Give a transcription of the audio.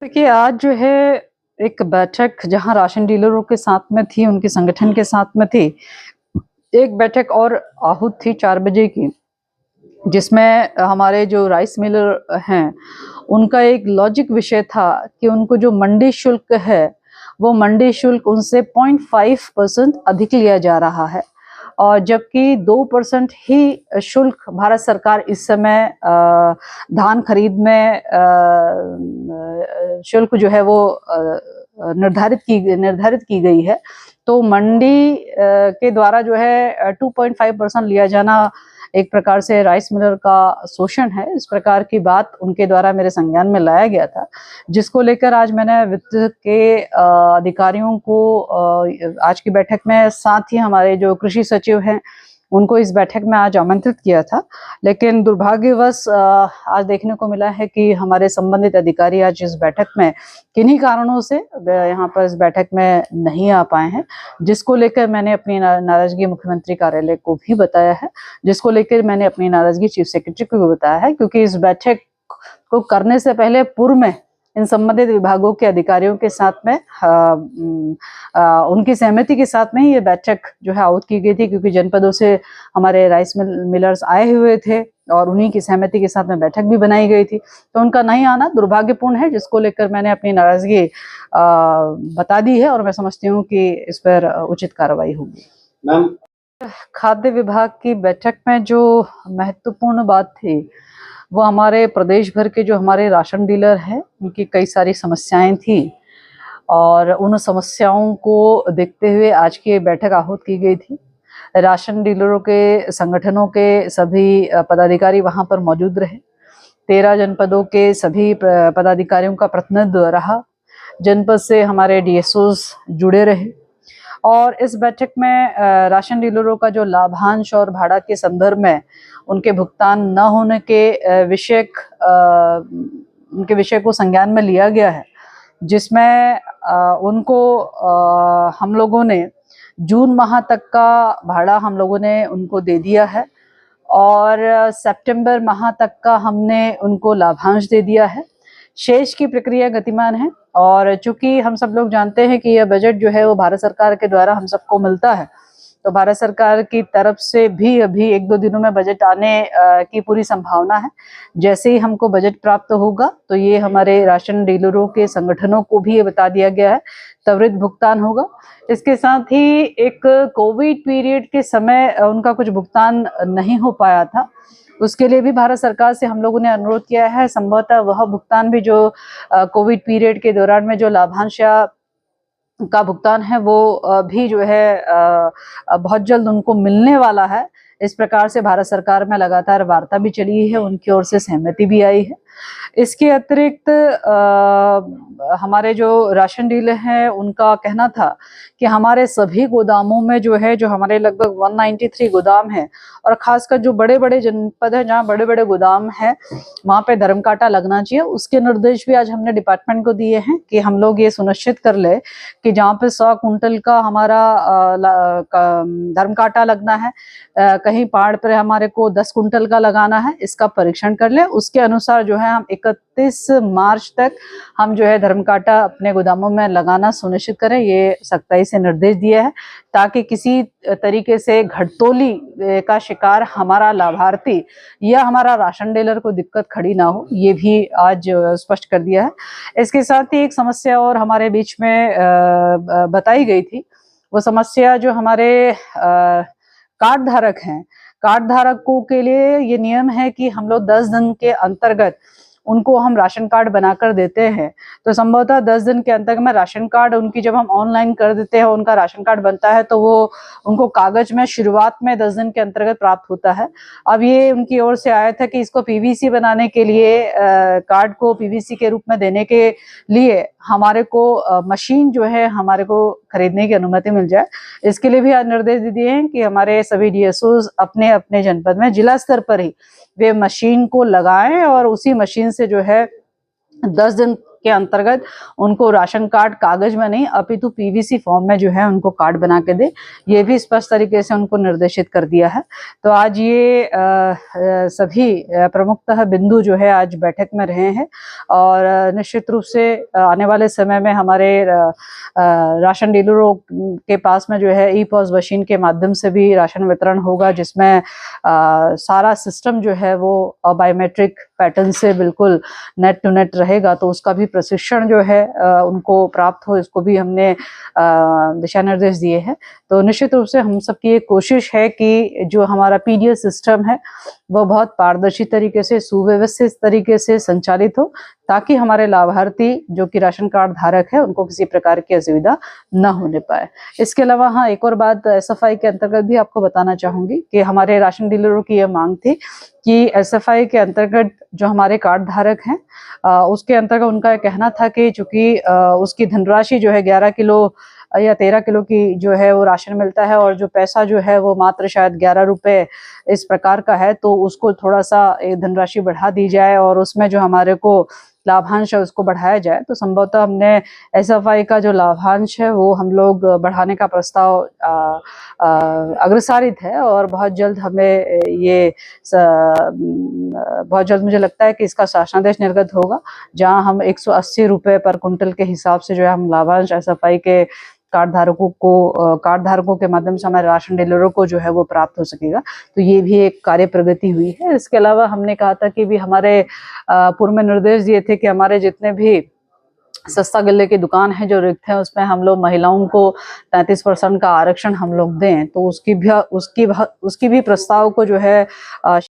देखिए, आज जो है एक बैठक जहाँ राशन डीलरों के साथ में थी, उनके संगठन के साथ में थी। एक बैठक और आहूत थी 4 बजे की, जिसमें हमारे जो राइस मिलर हैं, उनका एक लॉजिक विषय था कि उनको जो मंडी शुल्क है, वो मंडी शुल्क उनसे 0.5% अधिक लिया जा रहा है और जबकि 2% ही शुल्क भारत सरकार इस समय धान खरीद में शुल्क जो है वो निर्धारित की गई है। तो मंडी के द्वारा जो है 2.5% लिया जाना एक प्रकार से राइस मिलर का शोषण है। इस प्रकार की बात उनके द्वारा मेरे संज्ञान में लाया गया था, जिसको लेकर आज मैंने वित्त के अधिकारियों को आज की बैठक में, साथ ही हमारे जो कृषि सचिव हैं उनको इस बैठक में आज आमंत्रित किया था। लेकिन दुर्भाग्यवश आज देखने को मिला है कि हमारे संबंधित अधिकारी आज इस बैठक में किन्हीं कारणों से यहाँ पर इस बैठक में नहीं आ पाए हैं, जिसको लेकर मैंने अपनी नाराजगी मुख्यमंत्री कार्यालय को भी बताया है, जिसको लेकर मैंने अपनी नाराजगी चीफ सेक्रेटरी को भी बताया है, क्योंकि इस बैठक को करने से पहले पूर्व में इन संबंधित विभागों के अधिकारियों के साथ में उनकी सहमति के साथ में ही ये बैठक जो है आहूत की गई थी, क्योंकि जनपदों से हमारे राइस मिलर्स आए हुए थे और उन्हीं की सहमति के साथ में बैठक भी बनाई गई थी। तो उनका नहीं आना दुर्भाग्यपूर्ण है, जिसको लेकर मैंने अपनी नाराजगी बता दी है और मैं समझती हूँ कि इस पर उचित कार्रवाई होगी। मैम, खाद्य विभाग की बैठक में जो महत्वपूर्ण बात थी वो हमारे प्रदेश भर के जो हमारे राशन डीलर हैं उनकी कई सारी समस्याएं थी और उन समस्याओं को देखते हुए आज की बैठक आहूत की गई थी। राशन डीलरों के संगठनों के सभी पदाधिकारी वहां पर मौजूद रहे। 13 जनपदों के सभी पदाधिकारियों का प्रतिनिधित्व रहा। जनपद से हमारे डीएसओज जुड़े रहे और इस बैठक में राशन डीलरों का जो लाभांश और भाड़ा के संदर्भ में उनके भुगतान न होने के विषय को संज्ञान में लिया गया है, जिसमें उनको हम लोगों ने जून माह तक का भाड़ा हम लोगों ने उनको दे दिया है और सितंबर माह तक का हमने उनको लाभांश दे दिया है। शेष की प्रक्रिया गतिमान है और चूंकि हम सब लोग जानते हैं कि यह बजट जो है वो भारत सरकार के द्वारा हम सबको मिलता है, तो भारत सरकार की तरफ से भी अभी 1-2 दिनों में बजट आने की पूरी संभावना है। जैसे ही हमको बजट प्राप्त होगा तो ये हमारे राशन डीलरों के संगठनों को भी ये बता दिया गया है, त्वरित भुगतान होगा। इसके साथ ही एक कोविड पीरियड के समय उनका कुछ भुगतान नहीं हो पाया था, उसके लिए भी भारत सरकार से हम लोगों ने अनुरोध किया है। संभवतः वह भुगतान भी जो कोविड पीरियड के दौरान में जो लाभांश का भुगतान है वो भी जो है बहुत जल्द उनको मिलने वाला है। इस प्रकार से भारत सरकार में लगातार वार्ता भी चली है, उनकी ओर से सहमति भी आई है। इसके अतिरिक्त हमारे जो राशन डीलर हैं उनका कहना था कि हमारे सभी गोदामों में जो है, जो हमारे लगभग 193 गोदाम है और खासकर जो बड़े बड़े जनपद है जहाँ बड़े बड़े गोदाम है वहाँ पे धर्म कांटा लगना चाहिए। उसके निर्देश भी आज हमने डिपार्टमेंट को दिए हैं कि हम लोग ये सुनिश्चित कर ले कि जहाँ पे 100 कुंटल का हमारा धर्म कांटा लगना है, कहीं पहाड़ पर हमारे को 10 कुंटल का लगाना है, इसका परीक्षण कर ले। उसके अनुसार जो है हम 31 मार्च तक हम जो है धर्म कांटा अपने गोदामों में लगाना सुनिश्चित करें, ये सख्ताई से निर्देश दिया है, ताकि किसी तरीके से घटतोली का शिकार हमारा लाभार्थी या हमारा राशन डीलर को दिक्कत खड़ी ना हो, ये भी आज स्पष्ट कर दिया है। इसके साथ ही एक समस्या और हमारे बीच में बताई गई थी, वो समस्या जो हमारे कार्ड धारक हैं, कार्ड धारकों के लिए ये नियम है कि हम लोग 10 दिन के अंतर्गत उनको हम राशन कार्ड बनाकर देते हैं। तो संभवतः 10 दिन के अंतर्गत में राशन कार्ड उनकी जब हम ऑनलाइन कर देते हैं, उनका राशन कार्ड बनता है तो वो उनको कागज में शुरुआत में 10 दिन के अंतर्गत प्राप्त होता है। अब ये उनकी ओर से आया था कि इसको पीवीसी बनाने के लिए, कार्ड को पीवीसी के रूप में देने के लिए हमारे को मशीन जो है हमारे को खरीदने की अनुमति मिल जाए। इसके लिए भी आज निर्देश दे दिए हैं कि हमारे सभी डीएसओज अपने अपने जनपद में जिला स्तर पर ही वे मशीन को लगाएं और उसी मशीन से जो है 10 दिन के अंतर्गत उनको राशन कार्ड कागज में नहीं अपितु पीवीसी फॉर्म में जो है उनको कार्ड बना के दे, ये भी स्पष्ट तरीके से उनको निर्देशित कर दिया है। तो आज ये सभी प्रमुखतः बिंदु जो है आज बैठक में रहे हैं और निश्चित रूप से आने वाले समय में हमारे राशन डीलरों के पास में जो है ई-पॉस मशीन के माध्यम से भी राशन वितरण होगा, जिसमें सारा सिस्टम जो है वो बायोमेट्रिक पैटर्न से बिल्कुल नेट टू नेट रहेगा। तो उसका भी प्रशिक्षण जो है उनको प्राप्त हो, इसको भी हमने दिशा निर्देश दिए हैं। तो निश्चित रूप से हम सबकी एक कोशिश है कि जो हमारा पीडीएस सिस्टम है वो बहुत पारदर्शी तरीके से, सुव्यवस्थित तरीके से संचालित हो, ताकि हमारे लाभार्थी जो कि राशन कार्ड धारक है उनको किसी प्रकार की असुविधा न होने पाए। इसके अलावा हाँ, एक और बात एसएफआई के अंतर्गत भी आपको बताना चाहूंगी कि हमारे राशन डीलरों की यह मांग थी कि एसएफआई के अंतर्गत जो हमारे कार्ड धारक हैं उसके अंतर्गत उनका कहना था कि चूंकि उसकी धनराशि जो है 11 किलो या 13 किलो की जो है वो राशन मिलता है और जो पैसा जो है वो मात्र शायद 11 रुपए इस प्रकार का है, तो उसको थोड़ा सा धनराशि बढ़ा दी जाए और उसमें जो हमारे को लाभांश है उसको बढ़ाया जाए। तो संभवतः हमने एसएफआई का जो लाभांश है वो हम लोग बढ़ाने का प्रस्ताव अग्रसारित है और बहुत जल्द हमें ये बहुत जल्द मुझे लगता है कि इसका शासनादेश निर्गत होगा, जहां हम 180 रुपए पर कुंटल के हिसाब से जो है हम लाभांश एसएफआई के कार्ड धारकों के माध्यम से हमारे राशन डीलरों को जो है वो प्राप्त हो सकेगा। तो ये भी एक कार्य प्रगति हुई है। इसके अलावा हमने कहा था कि भी हमारे पूर्व में निर्देश दिए थे कि हमारे जितने भी सस्ता गल्ले की दुकान है जो रिक्त है उसमें हम लोग महिलाओं को 33% का आरक्षण हम लोग दें, तो उसकी भी प्रस्ताव को जो है